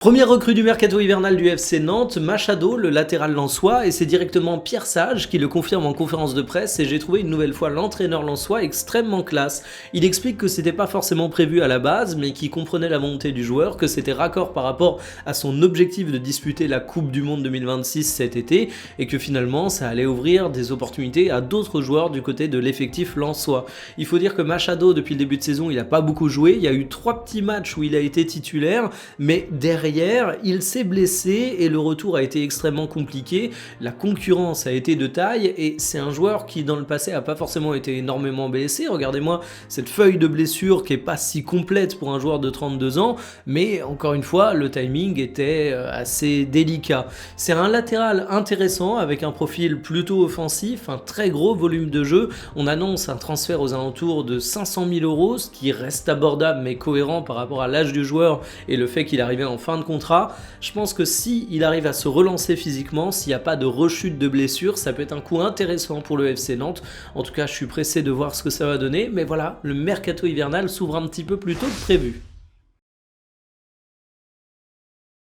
Première recrue du mercato hivernal du FC Nantes, Machado, le latéral lensois, et c'est directement Pierre Sage qui le confirme en conférence de presse, et j'ai trouvé une nouvelle fois l'entraîneur lensois extrêmement classe. Il explique que c'était pas forcément prévu à la base, mais qu'il comprenait la volonté du joueur, que c'était raccord par rapport à son objectif de disputer la Coupe du Monde 2026 cet été, et que finalement ça allait ouvrir des opportunités à d'autres joueurs du côté de l'effectif lensois. Il faut dire que Machado, depuis le début de saison, il a pas beaucoup joué, il y a eu 3 petits matchs où il a été titulaire, mais derrière il s'est blessé et le retour a été extrêmement compliqué. La concurrence a été de taille et c'est un joueur qui dans le passé a pas forcément été énormément blessé. Regardez-moi cette feuille de blessure qui est pas si complète pour un joueur de 32 ans, mais encore une fois le timing était assez délicat. C'est un latéral intéressant avec un profil plutôt offensif, un très gros volume de jeu. On annonce un transfert aux alentours de 500 000 €, ce qui reste abordable mais cohérent par rapport à l'âge du joueur et le fait qu'il arrivait en fin de contrat. Je pense que si il arrive à se relancer physiquement, s'il n'y a pas de rechute de blessure, ça peut être un coup intéressant pour le FC Nantes. En tout cas, je suis pressé de voir ce que ça va donner, mais voilà, le mercato hivernal s'ouvre un petit peu plus tôt que prévu.